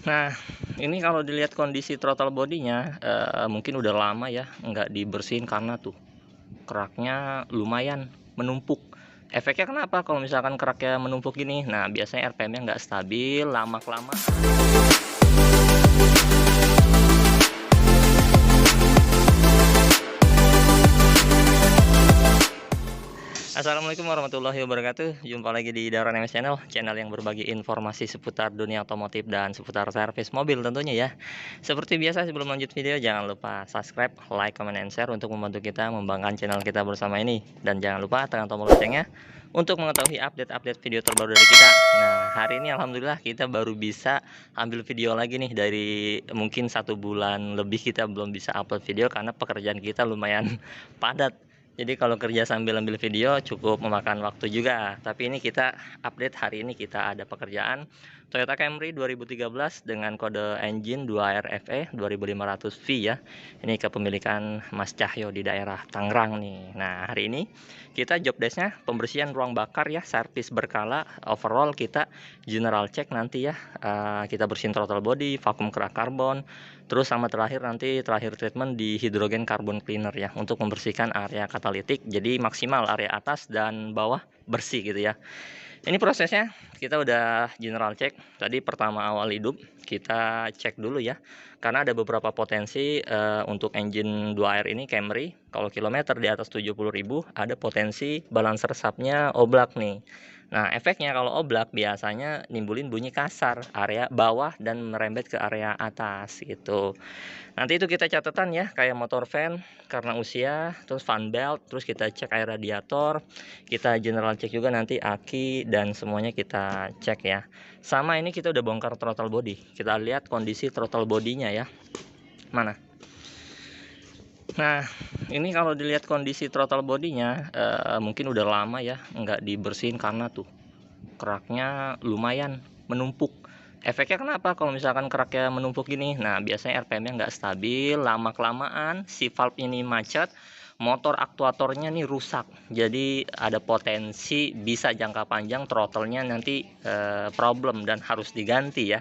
Nah, ini kalau dilihat kondisi throttle bodinya, mungkin udah lama ya nggak dibersihin karena tuh keraknya lumayan menumpuk. Efeknya kenapa kalau misalkan keraknya menumpuk gini? Nah, biasanya RPM-nya nggak stabil, lama-kelamaan. Assalamualaikum warahmatullahi wabarakatuh. Jumpa lagi di Daron MS channel yang berbagi informasi seputar dunia otomotif dan seputar servis mobil tentunya ya. Seperti biasa sebelum lanjut video jangan lupa subscribe, like, comment, and share untuk membantu kita membanggakan channel kita bersama ini. Dan jangan lupa tekan tombol loncengnya untuk mengetahui update-update video terbaru dari kita. Nah, hari ini alhamdulillah kita baru bisa ambil video lagi nih, dari mungkin 1 bulan lebih kita belum bisa upload video karena pekerjaan kita lumayan padat. Jadi kalau kerja sambil ambil video cukup memakan waktu juga. Tapi ini kita update, hari ini kita ada pekerjaan Toyota Camry 2013 dengan kode engine 2RFE 2500V ya. Ini kepemilikan Mas Cahyo di daerah Tangerang nih. Nah, hari ini kita job desk-nya pembersihan ruang bakar ya, servis berkala, overall kita general check nanti ya. Kita bersihin throttle body, vakum kerak karbon, terus sama terakhir nanti treatment di hidrogen carbon cleaner ya, untuk membersihkan area katalitik, jadi maksimal area atas dan bawah bersih gitu ya. Ini prosesnya kita udah general check. Tadi pertama awal hidup kita cek dulu ya, karena ada beberapa potensi untuk engine 2R ini Camry. Kalau kilometer di atas 70.000 ada potensi balancer subnya oblak nih. Nah, efeknya kalau oblak biasanya nimbulin bunyi kasar area bawah dan merembet ke area atas gitu. Nanti itu kita catatan ya, kayak motor fan karena usia, terus fan belt, terus kita cek air radiator, kita general cek juga nanti aki dan semuanya kita cek ya. Sama ini kita udah bongkar throttle body. Kita lihat kondisi throttle bodinya ya. Mana? Nah, ini kalau dilihat kondisi throttle bodinya, mungkin udah lama ya nggak dibersihin karena tuh keraknya lumayan menumpuk. Efeknya kenapa kalau misalkan keraknya menumpuk gini? Nah, biasanya RPM-nya nggak stabil, lama-kelamaan si valve ini macet, motor aktuatornya nih rusak. Jadi ada potensi bisa jangka panjang throttle-nya nanti problem dan harus diganti ya.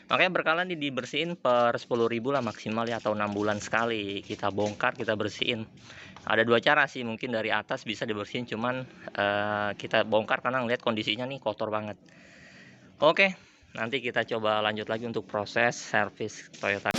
Makanya berkala nih dibersihin per 10.000 lah maksimal ya, atau 6 bulan sekali kita bongkar, kita bersihin. Ada dua cara sih, mungkin dari atas bisa dibersihin, cuman kita bongkar karena ngeliat kondisinya nih kotor banget. Oke, nanti kita coba lanjut lagi untuk proses servis Toyota.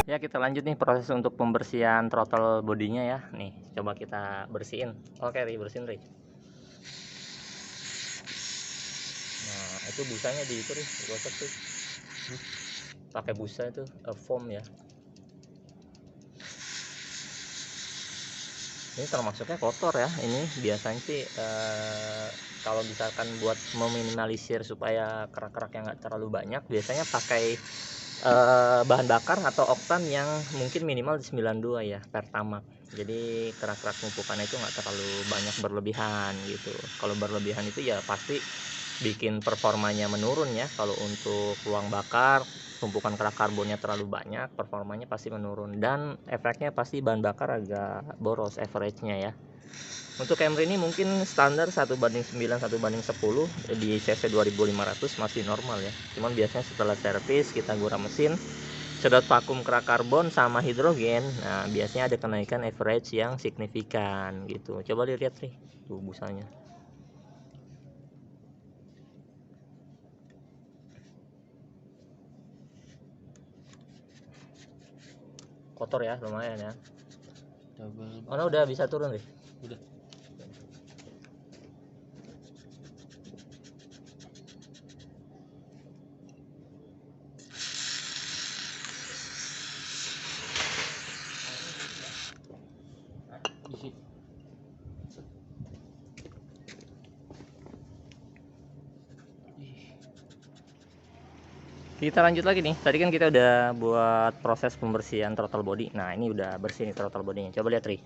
Ya, kita lanjut nih proses untuk pembersihan throttle bodinya ya. Nih, coba kita bersihin. Oke, Ri, bersihin, Ri. Nah, itu busanya di itu, Ri, gosok tuh. Pakai busa itu foam ya. Ini termasuknya kotor ya. Ini biasanya sih kalau misalkan buat meminimalisir supaya kerak-keraknya nggak terlalu banyak, biasanya pakai bahan bakar atau oktan yang mungkin minimal di 92 ya, Pertamax. Jadi kerak-kerak tumpukannya itu nggak terlalu banyak berlebihan gitu. Kalau berlebihan itu ya pasti bikin performanya menurun ya. Kalau untuk ruang bakar, tumpukan kerak karbonnya terlalu banyak, performanya pasti menurun, dan efeknya pasti bahan bakar agak boros average-nya ya. Untuk Camry ini mungkin standar 1:9, 1:10 di cc 2500 masih normal ya. Cuman biasanya setelah servis kita gura mesin, sedot vakum kerak karbon sama hidrogen, nah biasanya ada kenaikan average yang signifikan gitu. Coba dilihat nih tuh busanya. Kotor ya, lumayan ya. Oh, no, udah bisa turun deh. Udah. Kita lanjut lagi nih. Tadi kan kita udah buat proses pembersihan throttle body. Nah, ini udah bersih nih throttle bodinya. Coba lihat, Ri.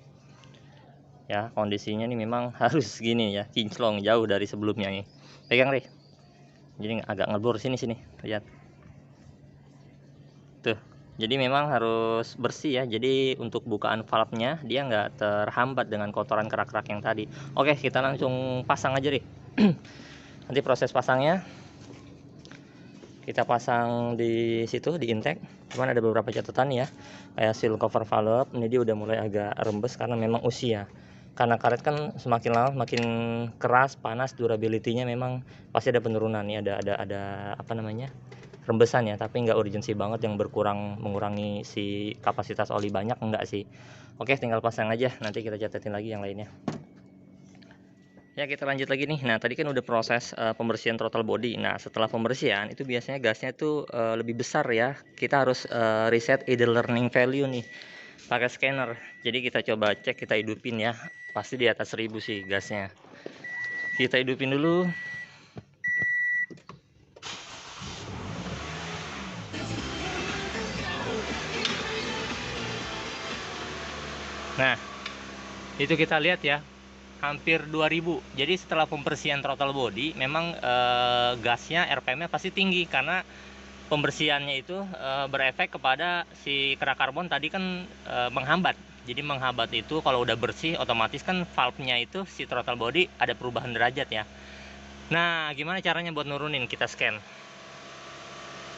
Ya, kondisinya nih memang harus gini ya, kinclong jauh dari sebelumnya nih. Pegang, Ri. Jadi agak ngeblur sini. Lihat. Tuh. Jadi memang harus bersih ya. Jadi untuk bukaan valve-nya dia nggak terhambat dengan kotoran kerak-kerak yang tadi. Oke, kita langsung pasang aja, Ri. Nanti proses pasangnya kita pasang di situ di intake. Cuman ada beberapa catatan ya, kayak seal cover valve ini dia udah mulai agak rembes karena memang usia. Karena karet kan semakin lama semakin keras, panas, durability-nya memang pasti ada penurunan nih, ada apa namanya, rembesan ya, tapi nggak urgensi banget yang mengurangi si kapasitas oli banyak, enggak sih. Oke, tinggal pasang aja, nanti kita catatin lagi yang lainnya. Ya, kita lanjut lagi nih. Nah, tadi kan udah proses pembersihan throttle body. Nah, setelah pembersihan itu biasanya gasnya tuh lebih besar ya. Kita harus reset idle learning value nih pakai scanner. Jadi kita coba cek, kita hidupin ya. Pasti di atas 1000 sih gasnya. Kita hidupin dulu. Nah, itu kita lihat ya, hampir 2000. Jadi setelah pembersihan throttle body memang gasnya RPM-nya pasti tinggi karena pembersihannya itu berefek kepada si kerak karbon tadi kan menghambat. Jadi menghambat itu kalau udah bersih otomatis kan valve-nya itu si throttle body ada perubahan derajat ya. Nah, gimana caranya buat nurunin? Kita scan.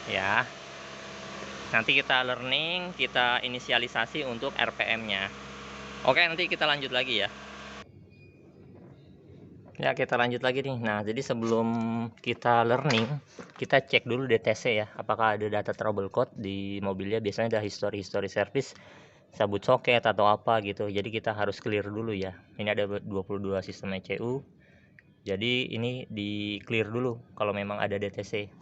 Ya. Nanti kita learning, kita inisialisasi untuk RPM-nya. Oke, nanti kita lanjut lagi ya. Ya, kita lanjut lagi nih. Nah, jadi sebelum kita learning, kita cek dulu DTC ya, apakah ada data trouble code di mobilnya. Biasanya ada history service, sabut soket atau apa gitu. Jadi kita harus clear dulu ya. Ini ada 22 sistem ECU. Jadi ini di clear dulu kalau memang ada DTC.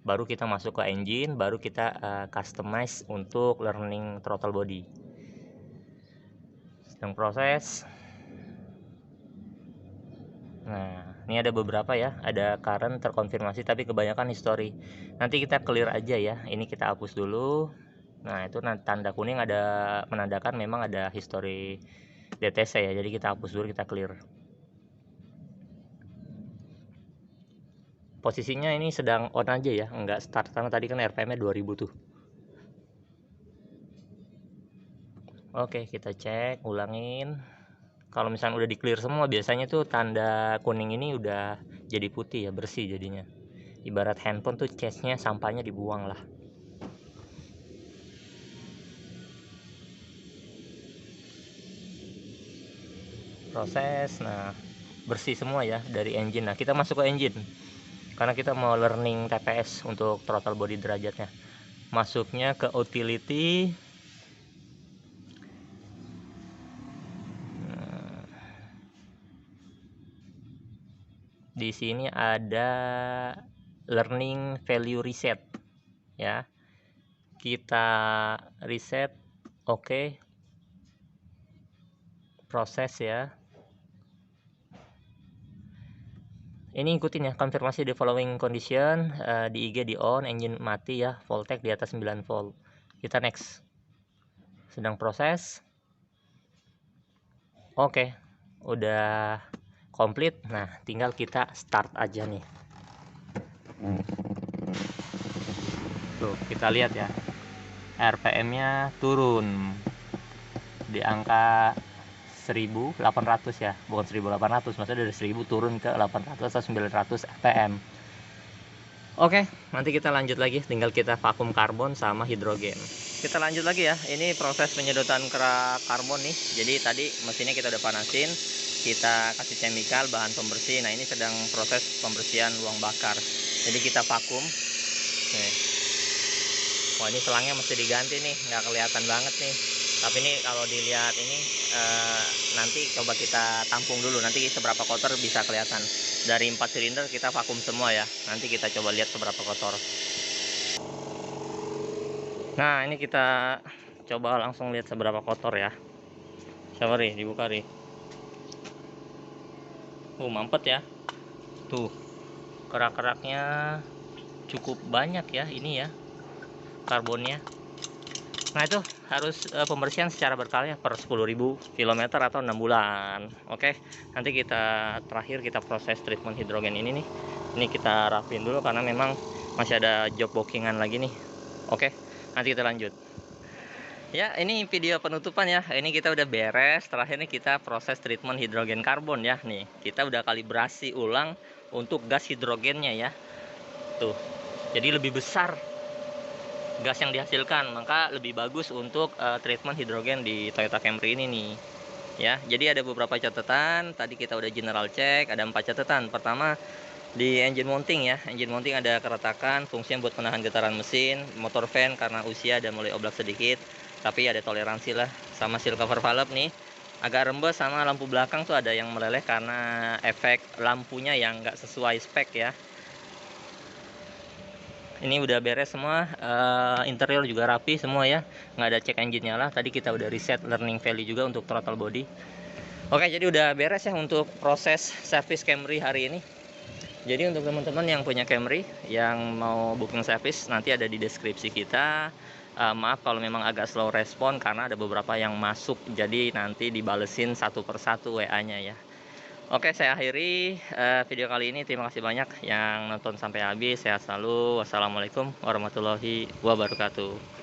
Baru kita masuk ke engine, baru kita customize untuk learning throttle body. Sedang proses. Nah, ini ada beberapa ya, ada current terkonfirmasi tapi kebanyakan history. Nanti kita clear aja ya. Ini kita hapus dulu. Nah, itu tanda kuning ada menandakan memang ada history DTC ya. Jadi kita hapus dulu, kita clear. Posisinya ini sedang on aja ya, enggak start karena tadi kan RPM-nya 2000 tuh. Oke, kita cek, ulangin. Kalau misalnya udah di clear semua, biasanya tuh tanda kuning ini udah jadi putih ya, bersih jadinya. Ibarat handphone tuh casenya, sampahnya dibuang lah. Proses, nah bersih semua ya dari engine. Nah, kita masuk ke engine karena kita mau learning TPS untuk throttle body derajatnya. Masuknya ke utility. Di sini ada learning value reset ya. Kita reset, oke. Proses ya. Ini ikutin ya, konfirmasi the following condition, di IG di on, engine mati ya, voltage di atas 9 volt. Kita next. Sedang proses. Oke, udah komplit. Nah, tinggal kita start aja nih. Tuh, kita lihat ya, RPM-nya turun di angka 1800 ya, bukan 1800, maksudnya dari 1000 turun ke 800 atau 900 RPM. Oke, nanti kita lanjut lagi, tinggal kita vakum karbon sama hidrogen. Kita lanjut lagi ya, ini proses penyedotan kerak karbon nih. Jadi tadi mesinnya kita udah panasin, kita kasih chemical bahan pembersih. Nah, ini sedang proses pembersihan luang bakar. Jadi kita vakum. Nih. Wah, ini selangnya mesti diganti nih, nggak kelihatan banget nih. Tapi ini kalau dilihat ini nanti coba kita tampung dulu, nanti seberapa kotor bisa kelihatan. Dari 4 silinder kita vakum semua ya, nanti kita coba lihat seberapa kotor. Nah, ini kita coba langsung lihat seberapa kotor ya. Coba nih, dibuka nih. Mampet ya. Tuh, kerak-keraknya cukup banyak ya ini ya karbonnya. Nah itu harus pembersihan secara berkala ya, per 10.000 km atau 6 bulan. Oke, nanti kita terakhir kita proses treatment hidrogen ini nih. Ini kita rapin dulu karena memang masih ada job bookingan lagi nih. Oke, nanti kita lanjut. Ya, ini video penutupan ya. Ini kita udah beres. Terakhir nih kita proses treatment hidrogen karbon ya. Nih, kita udah kalibrasi ulang untuk gas hidrogennya ya. Tuh. Jadi lebih besar gas yang dihasilkan, maka lebih bagus untuk treatment hidrogen di Toyota Camry ini nih ya. Jadi ada beberapa catatan, tadi kita udah general check, ada 4 catatan. Pertama, di engine mounting ya, engine mounting ada keretakan, fungsinya buat menahan getaran mesin. Motor fan karena usia ada mulai oblak sedikit, tapi ada toleransi lah. Sama seal cover valve nih agak rembes, sama lampu belakang tuh ada yang meleleh karena efek lampunya yang nggak sesuai spek ya. Ini udah beres semua, interior juga rapi semua ya, nggak ada cek engine nyala. Tadi kita udah reset learning value juga untuk throttle body. Oke, jadi udah beres ya untuk proses servis Camry hari ini. Jadi untuk teman-teman yang punya Camry yang mau booking servis, nanti ada di deskripsi kita. Maaf kalau memang agak slow respon karena ada beberapa yang masuk, jadi nanti dibalesin satu persatu WA-nya ya. Oke, saya akhiri video kali ini. Terima kasih banyak yang nonton sampai habis. Sehat selalu. Wassalamualaikum warahmatullahi wabarakatuh.